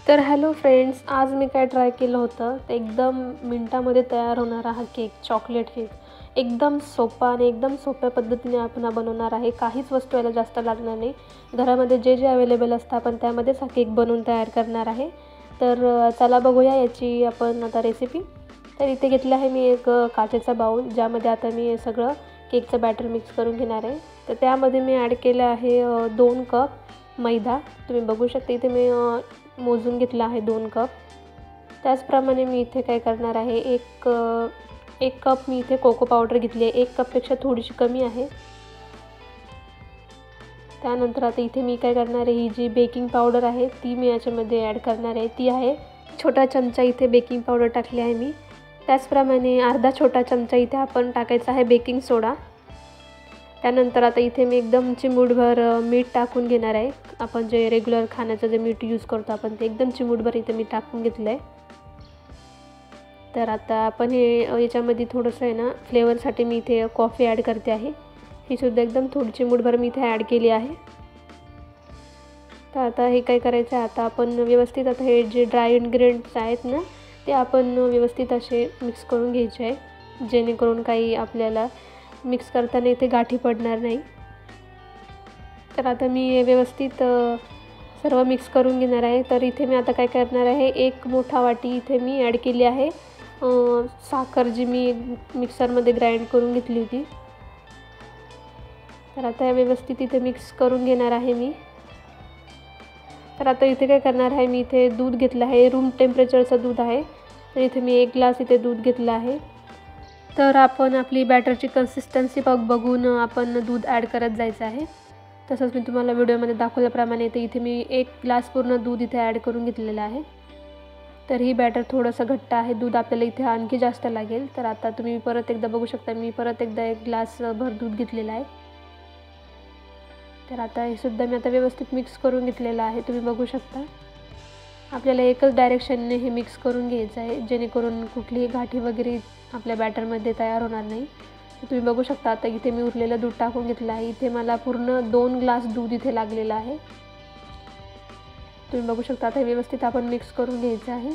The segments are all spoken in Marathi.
तर हॅलो फ्रेंड्स, आज मी काय ट्राय केलं होतं ते एकदम मिनटामध्ये तयार होणारा हा केक, चॉकलेट केक. एकदम सोपा आणि एकदम सोप्या पद्धतीने आपण हा बनवणार आहे. काहीच वस्तू याला जास्त लागणार नाही. घरामध्ये जे जे अवेलेबल असतं आपण त्यामध्येच हा केक बनवून तयार करणार आहे. तर चला बघूया याची आपण आता रेसिपी. तर इथे घेतलं आहे मी एक काचेचा बाउल, ज्यामध्ये आता मी सगळं केकचं बॅटर मिक्स करून घेणार आहे. तर त्यामध्ये मी ॲड केलं आहे 2 कप मैदा. तुम्ही बघू शकता इथे मी मोजून घेतला आहे 2 कप. त्याचप्रमाणे मी इथे काय करणार आहे, एक कप मी इथे कोको पावडर घेतली आहे. 1 कपपेक्षा थोडीशी कमी आहे. त्यानंतर आता इथे मी काय करणार आहे, ही जी बेकिंग पावडर आहे ती मी याच्यामध्ये ॲड करणार आहे. ती आहे छोटा चमचा इथे बेकिंग पावडर टाकली आहे मी. त्याचप्रमाणे अर्धा छोटा चमचा इथे आपण टाकायचा आहे बेकिंग सोडा. त्यानंतर आता इथे मी एकदम चिमूटभर मीठ टाकून घेणार आहे. आपण जे रेग्युलर खाण्याचं जे मीठ यूज करतो आपण ते एकदम चिमूटभर इथे मी टाकून घेतलं आहे. तर आता आपण हे याच्यामध्ये थोडंसं आहे ना फ्लेवरसाठी मी इथे कॉफी ॲड करते आहे. ही सुद्धा एकदम थोडी चिमूटभर मी इथे ॲड केली आहे. तर आता हे काय करायचं आहे, आता आपण व्यवस्थित आता हे जे ड्राय इन्ग्रेडियंट्स आहेत ना ते आपण व्यवस्थित असे मिक्स करून घ्यायचे आहे, जेणेकरून काही आपल्याला मिक्स करताना इथे गाठी पडणार नाही. तर आता मी व्यवस्थित सर्व मिक्स करून घेणार आहे. तर इथे मी आता काय करणार आहे, एक मोठा वाटी इथे मी ॲड केली आहे साखर, जी मी मिक्सरमध्ये ग्राइंड करून घेतली होती. तर आता व्यवस्थित इथे मिक्स करून घेणार आहे मी. तर आता इथे काय करणार आहे, मी इथे दूध घेतलं आहे, रूम टेम्परेचरचं दूध आहे. तर इथे मी 1 ग्लास इथे दूध घेतलं आहे. तर आपण आपली बॅटरची कन्सिस्टन्सी बघून आपण दूध ॲड करत जायचं आहे. तसंच मी तुम्हाला व्हिडिओमध्ये दाखवल्याप्रमाणे इथे मी 1 ग्लास पूर्ण दूध इथे ॲड करून घेतलेलं आहे. तर ही बॅटर थोडंसं घट्ट आहे, दूध आपल्याला इथे आणखी जास्त लागेल. तर आता तुम्ही परत एकदा बघू शकता, मी परत एकदा 1 ग्लास भर दूध घेतलेलं आहे. तर आता हे सुद्धा मी आता व्यवस्थित मिक्स करून घेतलेलं आहे. तुम्ही बघू शकता आपल्याला एकच डायरेक्शनने हे मिक्स करून घ्यायचं आहे, जेणेकरून कुठलीही गाठी वगैरे आपल्या बॅटरमध्ये तयार होणार नाही. तुम्ही बघू शकता आता इथे मी उरलेलं दूध टाकून घेतलं आहे. इथे मला पूर्ण 2 ग्लास दूध इथे लागलेलं आहे. तुम्ही बघू शकता आता व्यवस्थित आपण मिक्स करून घ्यायचं आहे.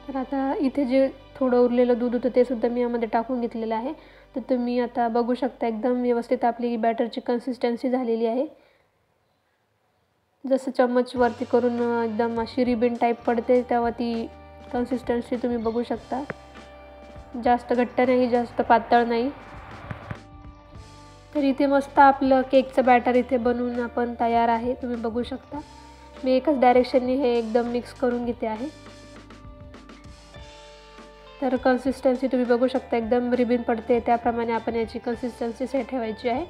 तर आता इथे जे थोडं उरलेलं दूध होतं ते सुद्धा मी यामध्ये टाकून घेतलेलं आहे. तर तुम्ही आता बघू शकता एकदम व्यवस्थित आपली बॅटरची कन्सिस्टन्सी झालेली आहे. जसं चम्मच वरती करून एकदम अशी रिबन टाईप पडते तेव्हा ती कन्सिस्टन्सी तुम्ही बघू शकता. जास्त घट्ट नाही, जास्त पातळ नाही. तर इथे मस्त आपलं केकचं बॅटर इथे बनवून आपण तयार आहे. तुम्ही बघू शकता मी एकच डायरेक्शनने हे एकदम मिक्स करून घेते आहे. तर कन्सिस्टन्सी तुम्ही बघू शकता एकदम रिबन पडते त्याप्रमाणे आपण याची कन्सिस्टन्सी सेट ठेवायची आहे.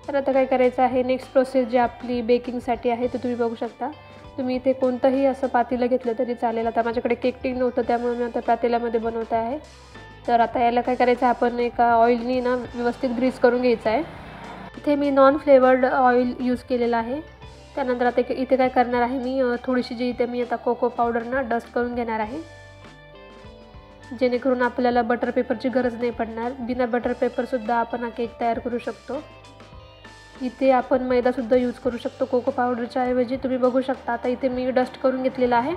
तर आता काय करायचं आहे, नेक्स्ट प्रोसेस जी आपली बेकिंगसाठी आहे तर तुम्ही बघू शकता. तुम्ही इथे कोणतंही असं पातेलं घेतलं तरी चालेल. आता माझ्याकडे केक टिन नव्हतं त्यामुळे मी आता पातेल्यामध्ये बनवत आहे. तर आता याला काय करायचं आहे, आपण एका ऑइलनी ना व्यवस्थित ग्रीस करून घ्यायचं आहे. इथे मी नॉन फ्लेवर्ड ऑइल यूज केलेलं आहे. त्यानंतर आता इथे काय करणार आहे, मी थोडीशी जी इथे मी आता कोको पावडर ना डस्ट करून घेणार आहे, जेणेकरून आपल्याला बटर पेपरची गरज नाही पडणार. बिना बटर पेपरसुद्धा आपण हा केक तयार करू शकतो. इथे आपण मैदासुद्धा यूज करू शकतो कोको पावडरच्या ऐवजी. तुम्ही बघू शकता आता इथे मी डस्ट करून घेतलेलं आहे.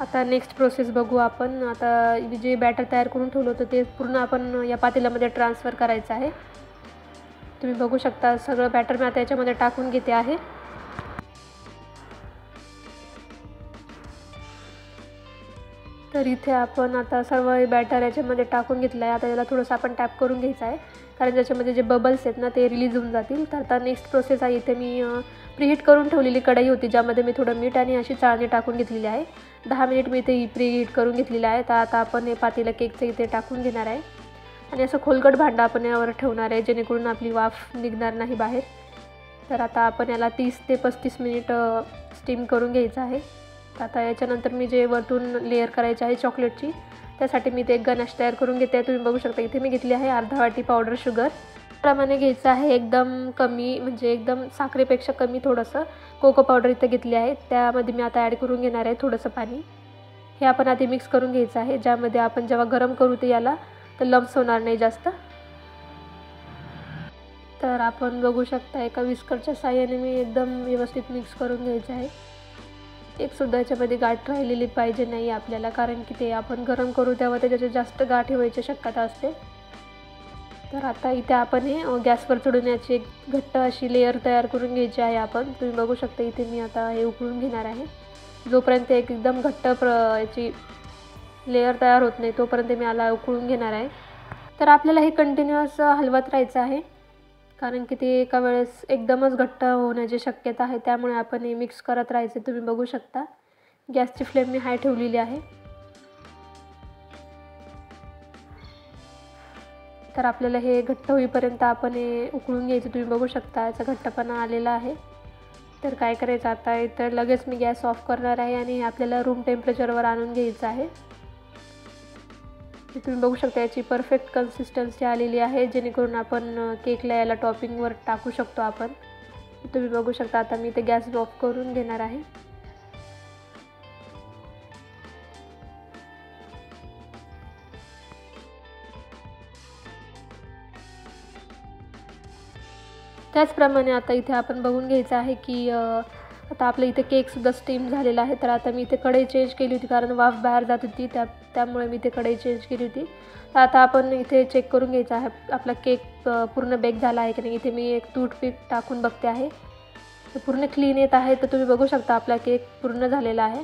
आता नेक्स्ट प्रोसेस बघू आपण. आता जे बॅटर तयार करून ठेवलं होतं ते पूर्ण आपण या पातेल्यामध्ये ट्रान्सफर करायचं आहे. तुम्ही बघू शकता सगळं बॅटर मी आता याच्यामध्ये टाकून घेते आहे. तर इथे आपण आता सर्व बॅटर याच्यामध्ये टाकून घेतलं आहे. आता याला थोडंसं आपण टॅप करून घ्यायचं आहे, कारण त्याच्यामध्ये जे बबल्स आहेत ना ते रिलीज होऊन जातील. तर आता नेक्स्ट प्रोसेस आहे, इथे मी प्रीहीट करून ठेवलेली कढई होती ज्यामध्ये मी थोडं मीठ आणि अशी चाळणी टाकून घेतलेली आहे. 10 मिनिट मी इथे प्रीहीट करून घेतलेली आहे. तर आता आपण हे पातेलं केकचं इथे टाकून घेणार आहे आणि असं खोलगट भांडं आपण यावर ठेवणार आहे, जेणेकरून आपली वाफ निघणार नाही बाहेर. तर आता आपण याला 30 ते 35 मिनिट स्टीम करून घ्यायचं आहे. आता याच्यानंतर मी जे वरतून लेअर करायची आहे चॉकलेटची, त्यासाठी मी ते एक गनाश तयार करून घेते आहे. तुम्ही बघू शकता इथे मी घेतली आहे अर्धा वाटी पावडर शुगर. प्रमाणे घ्यायचं आहे, एकदम कमी म्हणजे एकदम साखरेपेक्षा कमी थोडंसं कोको पावडर इथे घेतली आहे. त्यामध्ये मी आता ॲड करून घेणार आहे थोडंसं पाणी. हे आपण आधी मिक्स करून घ्यायचं आहे, ज्यामध्ये आपण जेव्हा गरम करू ते याला तर लम्प्स होणार नाही जास्त. तर आपण बघू शकता एका विस्करच्या साहाय्याने मी एकदम व्यवस्थित मिक्स करून घ्यायचं आहे. एकसुद्धा याच्यामध्ये गाठ राहिलेली पाहिजे नाही आपल्याला, कारण की ते आपण गरम करू तेव्हा त्याच्यात जास्त गाठ व्हायची शक्यता असते. तर आता इथे आपण हे गॅसवर चढून याची एक घट्ट अशी लेयर तयार करून घ्यायची आहे आपण. तुम्ही बघू शकता इथे मी आता हे उकळून घेणार आहे. जोपर्यंत एकदम घट्ट याची लेयर तयार होत नाही तोपर्यंत मी याला उकळून घेणार आहे. तर आपल्याला हे कंटिन्युअस हलवत राहायचं आहे, कारण की ते एका वेळेस एकदमच घट्ट होण्याची शक्यता आहे. त्यामुळे आपण हे मिक्स करत राहायचं. तुम्ही बघू शकता गॅसची फ्लेम मी हाय ठेवलेली आहे. तर आपल्याला हे घट्ट होईपर्यंत आपण हे उकळून घ्यायचं. तुम्ही बघू शकता याचा घट्टपणा आलेला आहे. तर काय करायचं आता, इथं लगेच मी गॅस ऑफ करणार आहे आणि आपल्याला रूम टेम्परेचरवर आणून घ्यायचं आहे. तुम्ही बघू शकता याची परफेक्ट कन्सिस्टन्सी आलेली आहे, जेणेकरून आपण केकला याला टॉपिंगवर टाकू शकतो आपण. तुम्ही बघू शकता आता मी ते गॅस ऑफ करून घेणार आहे. त्याचप्रमाणे आता इथे आपण बघून घ्यायचं आहे की आता आपल्या इथे केकसुद्धा स्टीम झालेला आहे. तर आता मी इथे कढई चेंज केली होती, कारण वाफ बाहेर जात होती त्यामुळे मी इथे कढई चेंज केली होती. तर आता आपण इथे चेक करून घ्यायचं आहे आपला केक पूर्ण बेक झाला आहे की नाही. इथे मी एक टूथपिक टाकून बघते आहे, तर पूर्ण क्लीन येत आहे. तर तुम्ही बघू शकता आपला केक पूर्ण झालेला आहे.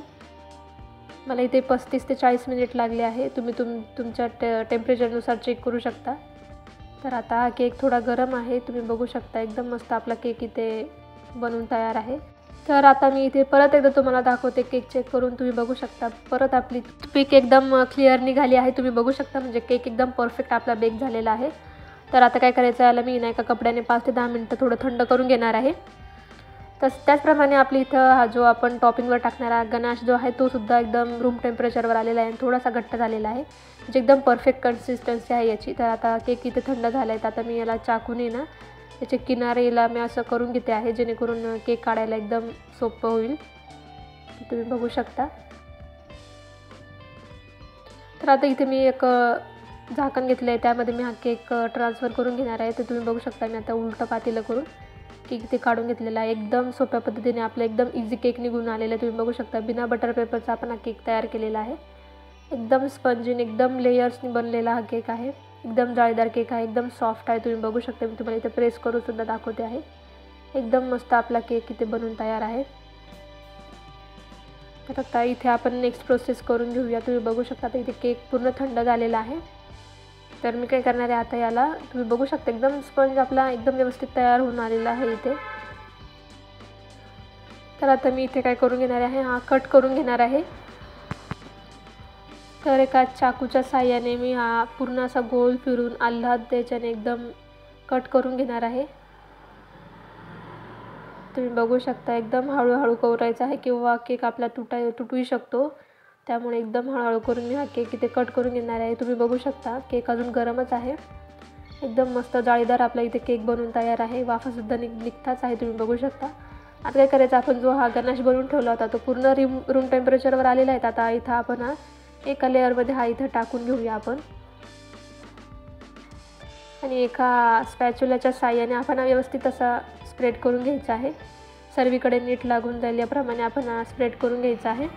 मला इथे 35 ते 40 मिनिट लागले आहे. तुम्ही तुमच्या टेम्परेचरनुसार चेक करू शकता. तर आता हा केक थोडा गरम आहे. तुम्ही बघू शकता एकदम मस्त आपला केक इथे बनवून तयार आहे. तर आता मी इथे परत एकदा तुम्हाला दाखवते केक चेक करून. तुम्ही बघू शकता परत आपली पीक एकदम क्लिअर निघाली आहे. तुम्ही बघू शकता म्हणजे केक एकदम परफेक्ट आपला बेक झालेला आहे. तर आता काय करायचं, याला मी एका कपड्याने 5 ते 10 मिनिटं थोडं थंड करून घेणार आहे. त्याचप्रमाणे आपली इथं हा जो आपण टॉपिंगवर टाकणारा गनाश जो आहे तो सुद्धा एकदम रूम टेम्परेचरवर आलेला आहे आणि थोडासा घट्ट झालेला आहे, म्हणजे एकदम परफेक्ट कन्सिस्टन्सी आहे याची. तर आता केक इथे थंड झाला आहे. तर आता मी याला चाकूने ना याचे किनारेला मी असं करून घेते आहे, जेणेकरून केक काढायला एकदम सोपं होईल. तुम्ही बघू शकता. तर आता इथे मी एक झाकण घेतलं आहे, त्यामध्ये मी हा केक ट्रान्सफर करून घेणार आहे. तर तुम्ही बघू शकता मी आता उलटं पातेलं करून केक ते काढून घेतलेला आहे. एकदम सोप्या पद्धतीने आपला एकदम इझी केक निघून आलेला आहे. तुम्ही बघू शकता बिना बटर पेपरचा आपण हा केक तयार केलेला आहे. एकदम स्पंजीन एकदम लेयर्सनी बनलेला हा केक आहे. एकदम जाळीदार केक आहे, एकदम सॉफ्ट आहे. तुम्ही बघू शकता मी तुम्हाला इथे प्रेस करून सुद्धा दाखवते आहे. एकदम मस्त आपला केक इथे बनून तयार आहे. तर आता इथे आपण नेक्स्ट प्रोसेस करून घेऊया. तुम्ही बघू शकता आता इथे केक पूर्ण थंड झालेला आहे. तर मी काय करणार आहे आता याला, तुम्ही बघू शकता एकदम स्पंज आपला एकदम व्यवस्थित तयार होऊन आलेला आहे इथे. तर आता मी इथे काय करून घेणार आहे, हा कट करून घेणार आहे. तर एका चाकूच्या साहाय्याने मी हा पूर्ण असा गोल फिरून आल्हाद त्याच्याने एकदम कट करून घेणार आहे. तुम्ही बघू शकता एकदम हळूहळू करायचा आहे, किंवा केक आपला तुटूही शकतो. त्यामुळे एकदम हळूहळू करून मी हा केक इथे कट करून घेणार आहे. तुम्ही बघू शकता केक अजून गरमच आहे. एकदम मस्त जाळीदार आपला इथे केक बनवून तयार आहे. वाफासुद्धा निघताच आहे. तुम्ही बघू शकता. आता काय करायचं, आपण जो हा गनाश बनवून ठेवला होता तो पूर्ण रूम टेम्परेचरवर आलेला आहे. आता इथं आपण हा एका लेअरमध्ये हा इथं टाकून घेऊया आपण, आणि एका स्पॅच्युलाच्या साहाय्याने आपण हा व्यवस्थित असा स्प्रेड करून घ्यायचा आहे. सर्वीकडे नीट लागून जाईल याप्रमाणे आपण हा स्प्रेड करून घ्यायचा आहे.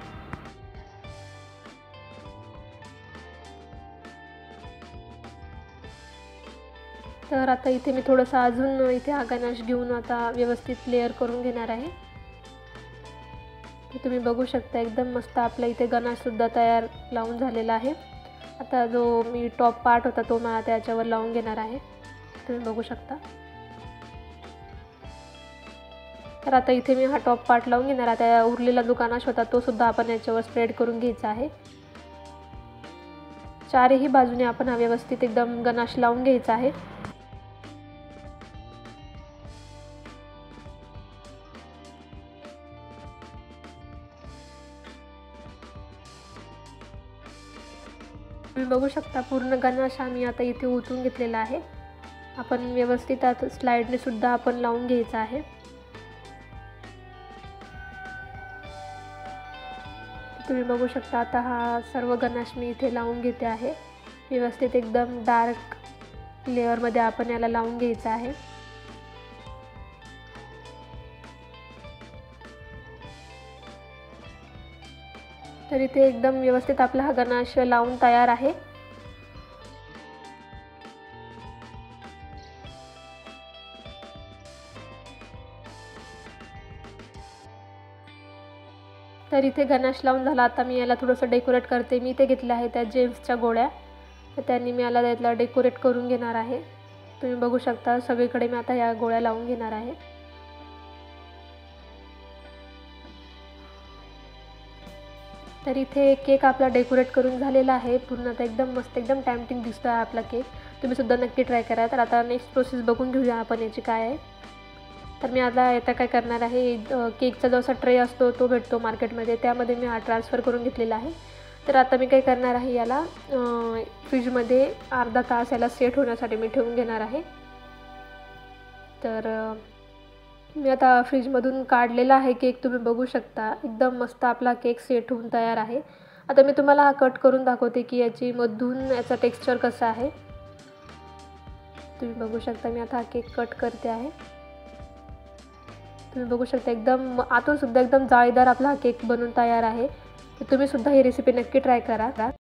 तर आता इथे मी थोडंसं अजून इथे हा गनाश घेऊन आता व्यवस्थित लेअर करून घेणार आहे. तर तुम्ही बघू शकता एकदम मस्त आपल्या इथे गनाशसुद्धा तयार लावून झालेला आहे. आता जो मी टॉप पार्ट होता तो मला त्याच्यावर लावून घेणार आहे. तुम्ही बघू शकता. तर आता इथे मी हा टॉप पार्ट लावून घेणार. आता उरलेला जो गनाश होता तो सुद्धा आपण याच्यावर स्प्रेड करून घ्यायचा आहे. चारही बाजूने आपण हा व्यवस्थित एकदम गनाश लावून घ्यायचा आहे. तुम्ही बघू शकता पूर्ण गनाश आम्ही आता इथे ओतून घेतलेला आहे. आपण व्यवस्थित आता स्लाइडने सुद्धा आपण लावून घ्यायचा आहे. तुम्ही बघू शकता आता हा सर्व गनाश मी इथे लावून घेते आहे. व्यवस्थित एकदम डार्क लेअरमध्ये आपण याला लावून घ्यायचं आहे. तर इथे एकदम व्यवस्थित आपला हा गणाश लावून तयार आहे. तर इथे गणाश लावून झाला. आता मी याला थोडंसं डेकोरेट करते. मी इथे घेतल्या आहे त्या जेम्सच्या गोळ्या, तर त्यांनी मी याला त्यातला डेकोरेट करून घेणार आहे. तुम्ही बघू शकता सगळीकडे मी आता या गोळ्या लावून घेणार आहे. तर इथे केक आपला डेकोरेट करून झालेला आहे पूर्ण. आता एकदम मस्त, एकदम टेम्पटिंग दिसतो आहे आपला केक. तुम्ही सुद्धा नक्की ट्राय करा. तर आता नेक्स्ट प्रोसेस बघून घेऊया आपण याची काय आहे. तर मी आता काय करणार आहे, केकचा जो असा ट्रे असतो तो भेटतो मार्केटमध्ये, त्यामध्ये मी हा ट्रान्सफर करून घेतलेला आहे. तर आता मी काय करणार आहे, याला फ्रीजमध्ये अर्धा तास याला सेट होण्यासाठी मी ठेवून घेणार आहे. तर मी आता फ्रीजमधून काढलेला आहे केक. तुम्ही बघू शकता एकदम मस्त आपला केक सेट होऊन तयार आहे. आता मी तुम्हाला हा कट करून दाखवते की याचा टेक्स्चर कसं आहे. तुम्ही बघू शकता मी आता हा केक कट करते आहे. तुम्ही बघू शकता एकदम आतून सुद्धा एकदम जाळीदार आपला हा केक बनून तयार आहे. तर तुम्ही सुद्धा ही रेसिपी नक्की ट्राय करा.